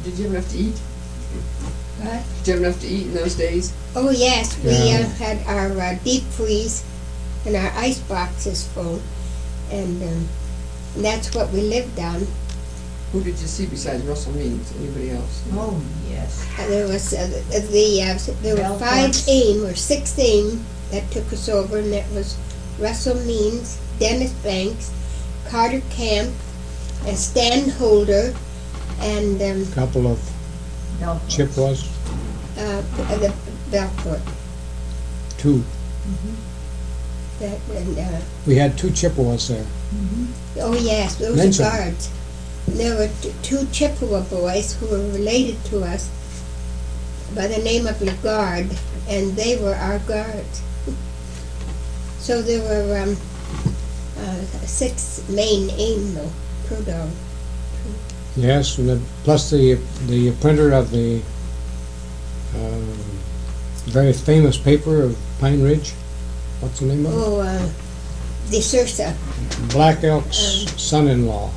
Did you have enough to eat? What? Did you have enough to eat in those days? Oh yes, we Yeah. had our deep freeze and our ice boxes full, and that's what we lived on. Who did you see besides Russell Means? Anybody else? Oh, yes. There was there were Belfort. 5 AIM or 6 AIM that took us over, and that was Russell Means, Dennis Banks, Carter Camp, and Stan Holder, and Couple of Belfort. Chippewas, the Belfort. 2. That, and, We had 2 Chippewas there. oh yes, those Mention. are guards. There were 2 Chippewa boys who were related to us by the name of Lagarde, and they were our guards. So there were 6 main AIM though, per dog. Yes, and plus the printer of the very famous paper of Pine Ridge. What's the name of it? Oh, De Sousa. Black Elk's son-in-law.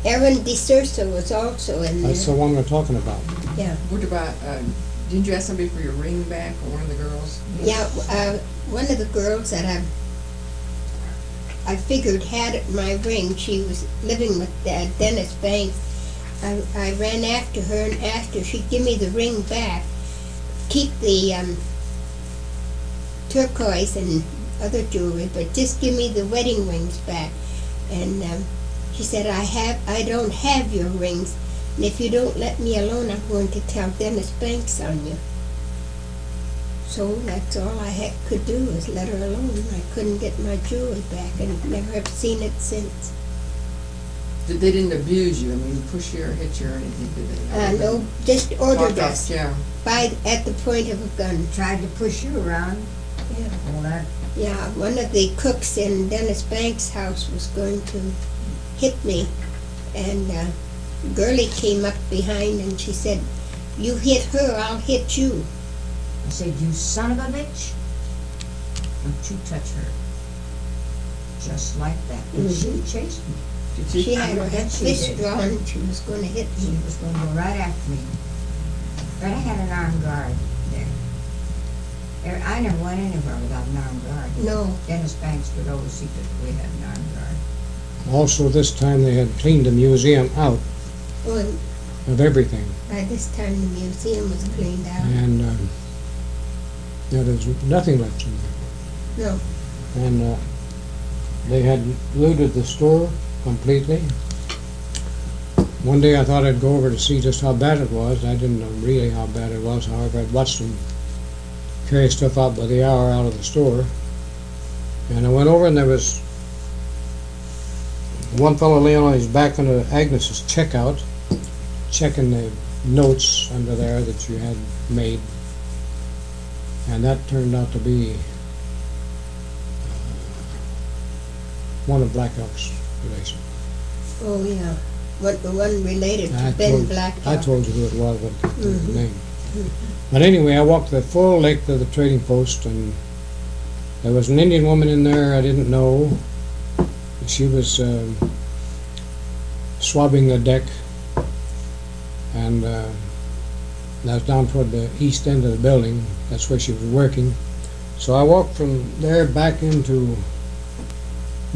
Aaron De Sousa was also in there. That's the one we're talking about. Yeah, What about, didn't you ask somebody for your ring back, or one of the girls? yeah. One of the girls that I figured had my ring. She was living with Dennis Banks. I ran after her and asked her if she'd give me the ring back, keep the turquoise and other jewelry, but just give me the wedding rings back. And she said, I don't have your rings, and if you don't let me alone, I'm going to tell Dennis Banks on you. So that's all I could do was let her alone. I couldn't get my jewelry back, and never have seen it since. They didn't abuse you, I mean, push you or hit you or anything, did they? No, just ordered Walked off, us yeah. at the point of a gun. Tried to push you around. Yeah. All that. Yeah, one of the cooks in Dennis Banks' house was going to hit me, and Girlie came up behind and she said, "You hit her, I'll hit you." I said, you son of a bitch. Don't you touch her. Just like that. And she chased me. Did She had her bet she fist did. drawn and she was going to hit She me. was going to go right after me. But I had an armed guard there. I never went anywhere without an armed guard. No, Dennis Banks would always see that we had an armed guard. Also, this time they had cleaned the museum out well, of everything. by this time the museum was cleaned out. And there's nothing left in there. No, And they had looted the store completely. One day I thought I'd go over to see just how bad it was. I didn't know really how bad it was. However, I'd watched them carry stuff out by the hour out of the store. And I went over and there was one fellow laying on his back under Agnes's checkout, checking the notes under there that you had made. And that turned out to be one of Black Elk's relations. oh yeah, the one related to I Ben told- Blacktop. I told you who it was, but I didn't Mhm. the name. But anyway, I walked the full length of the trading post, and there was an Indian woman in there I didn't know. She was swabbing the deck, and that was down toward the east end of the building. That's where she was working. So I walked from there back into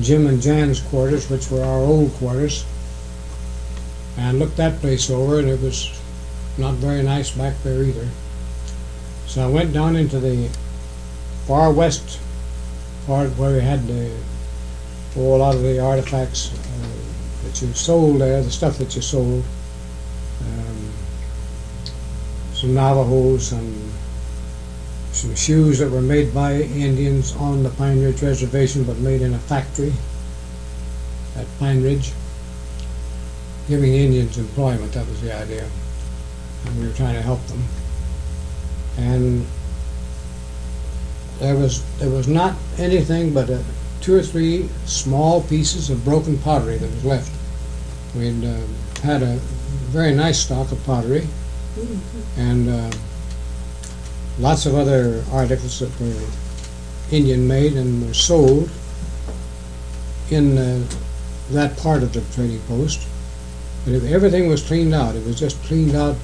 Jim and Jan's quarters, which were our old quarters, and looked that place over, and it was not very nice back there either. So I went down into the far west part where we had a lot of the artifacts that you sold there, the stuff that you sold. Some Navajos and some shoes that were made by Indians on the Pine Ridge Reservation, but made in a factory at Pine Ridge, giving Indians employment. That was the idea, and we were trying to help them. And there was not anything but 2 or 3 small pieces of broken pottery that was left. We'd had a very nice stock of pottery, and lots of other articles that were Indian made and were sold in that part of the trading post. But everything was cleaned out. It was just cleaned out.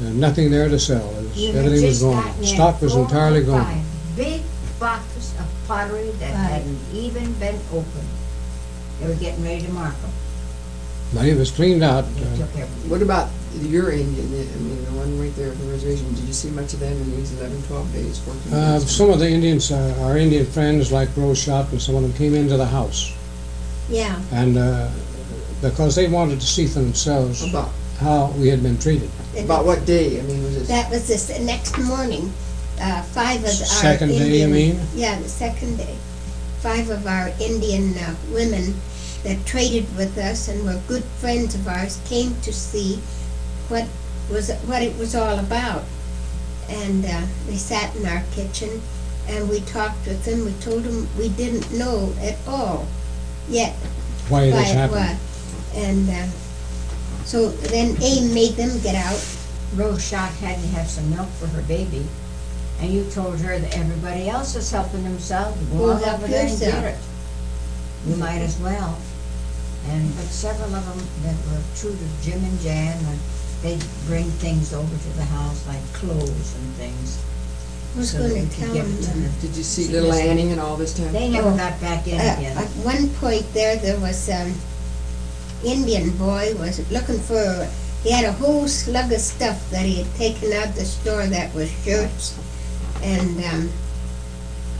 Nothing there to sell. You had Everything was just gone. gotten in Stock was 4 or entirely gone. 5 big boxes of pottery that Right. hadn't even been opened. They were getting ready to mark them. But it was cleaned out. They took everything. What about your Indian, I mean, the one right there at the reservation, did you see much of them in these 11, 12 days, 14 days? Some of the Indians, our Indian friends like Rose Shot and some of them came into the house. Yeah, And because they wanted to see for themselves About, how we had been treated. about what day? I mean, was it? that was the next morning. 5 of our Second day, you Indian- mean? Yeah, the second day. 5 of our Indian women that traded with us and were good friends of ours came to see what it was all about. And they sat in our kitchen and we talked with them. We told them we didn't know at all yet Why why this it happened. was. And so then Aim made them get out. Rose Shot had to have some milk for her baby, and you told her that everybody else is helping themselves. Go Well, on help over there and yourself. get it. You might as well. But several of them that were true to Jim and Jan, they'd bring things over to the house, like clothes and things. I was so that going we to could tell give it to them. them. Did you see little Annie and all this time? They never Oh. got back in again. At one point there was Indian boy was looking for, he had a whole slug of stuff that he had taken out the store that was shirts and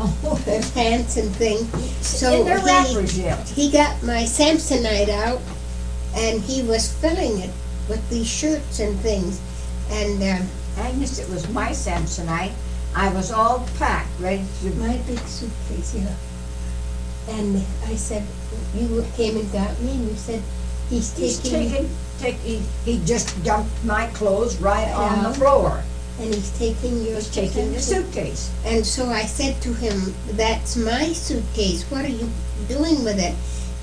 Oh, pants and things. So in their wrappers yet. he got my Samsonite out and he was filling it with these shirts and things. And Agnes, it was my Samsonite. I was all packed, ready to. my big suitcase, yeah. And I said, you came and got me and you said, he's He just dumped my clothes right on Yeah. the floor. and he's taking He your was taking the possessions. suitcase. And so I said to him, that's my suitcase, what are you doing with it?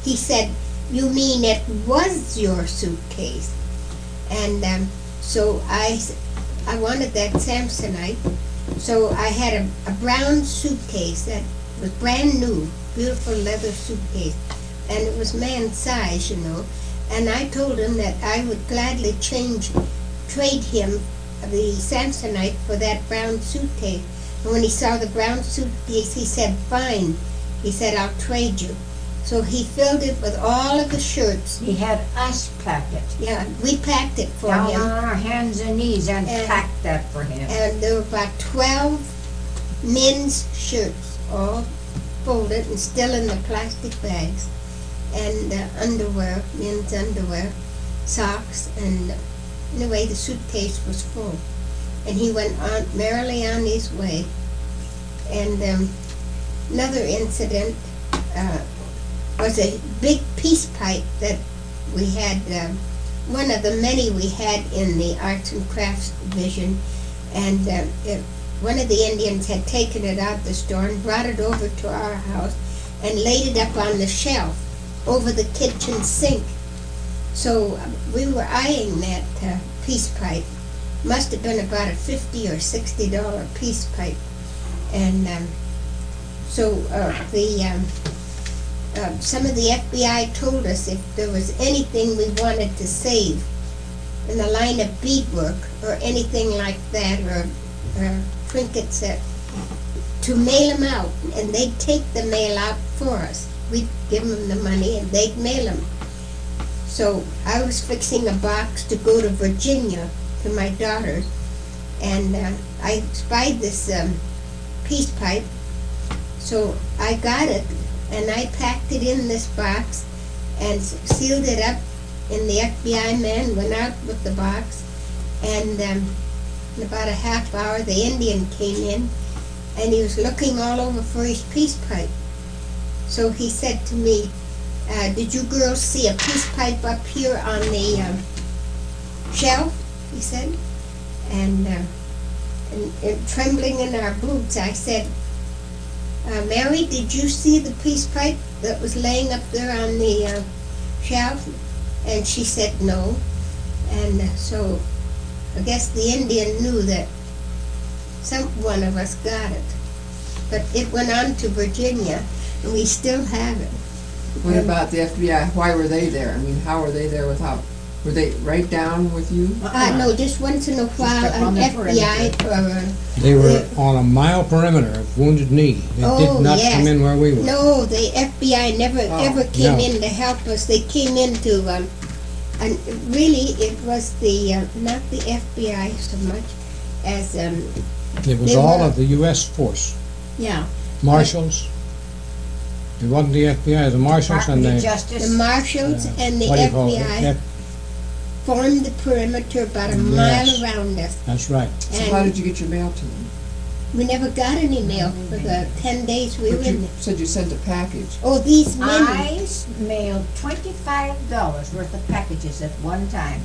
He said, you mean it was your suitcase? And so I wanted that Samsonite, so I had a brown suitcase that was brand new, beautiful leather suitcase, and it was man's size, you know. And I told him that I would gladly trade him the Samsonite for that brown suitcase. And when he saw the brown suitcase, he said, fine. He said, I'll trade you. So he filled it with all of the shirts. He had us pack it. Yeah, we packed it for Down him. on our hands and knees and And- packed that for him. And there were about 12 men's shirts, all folded and still in the plastic bags. And underwear, men's underwear, socks, and anyway, the suitcase was full. And he went on merrily on his way. And another incident was a big peace pipe that we had, one of the many we had in the arts and crafts division. And one of the Indians had taken it out of the store and brought it over to our house and laid it up on the shelf over the kitchen sink. So we were eyeing that peace pipe. Must have been about a $50 or $60 peace pipe. And so some of the FBI told us if there was anything we wanted to save in the line of beadwork or anything like that, or trinkets, to mail them out, and they'd take the mail out for us. We'd give them the money and they'd mail them. So I was fixing a box to go to Virginia to my daughter, and I spied this peace pipe. So I got it and I packed it in this box and sealed it up, and the FBI man went out with the box, and in about a half hour the Indian came in and he was looking all over for his peace pipe. So he said to me, did you girls see a peace pipe up here on the shelf? He said. And trembling in our boots, I said, Mary, did you see the peace pipe that was laying up there on the shelf? And she said no. And so I guess the Indian knew that one of us got it. But it went on to Virginia, and we still have it. What about the FBI? Why were they there? I mean, how were they there without Were they right down with you? No, just once in a while, up an on the FBI They were Yeah. on a mile perimeter of Wounded Knee. They Oh, did not yes. come in where we were. no, the FBI never Oh, ever came no. in to help us. They came in to, and really, it was the, not the FBI so much as, It was they all were- of the U.S. force. yeah, Marshals. It wasn't the FBI, the marshals and Department of the... Justice. the marshals and the what do you call it? FBI formed the perimeter about a mile Yes. around us. That's right. So how And did you get your mail to them? we never got any mail for the 10 days we were But in you there. said you sent a package. Oh, these women. I mailed $25 worth of packages at one time.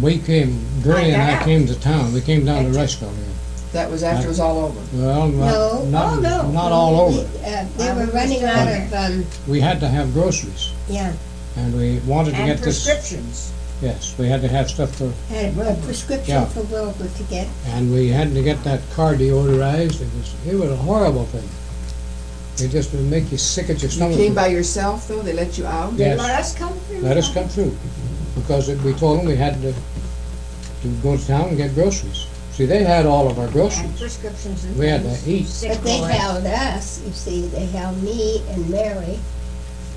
We came, Gurney and I got out. came to town. We came down to That's Rushville here. That was after it was all over. Well, No. not, Oh, no. not all over. They were was running still out there. of, We had to have groceries, yeah, and we wanted to And get this. prescriptions. Yes, we had to have stuff for, had a Wilbur. prescription Yeah. for Wilbur to get. and we had to get that car deodorized. It was a horrible thing. It just would make you sick at your You stomach. came by yourself, though? They let you out? Yes. Let us come through. Let us come through, because we told them we had to go to town and get groceries. See, they had all of our And groceries. prescriptions and We had to things. eat. Sick But they boy. held us, you see, they held me and Mary,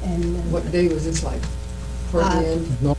and What day was this like? Toward the Uh, end? No,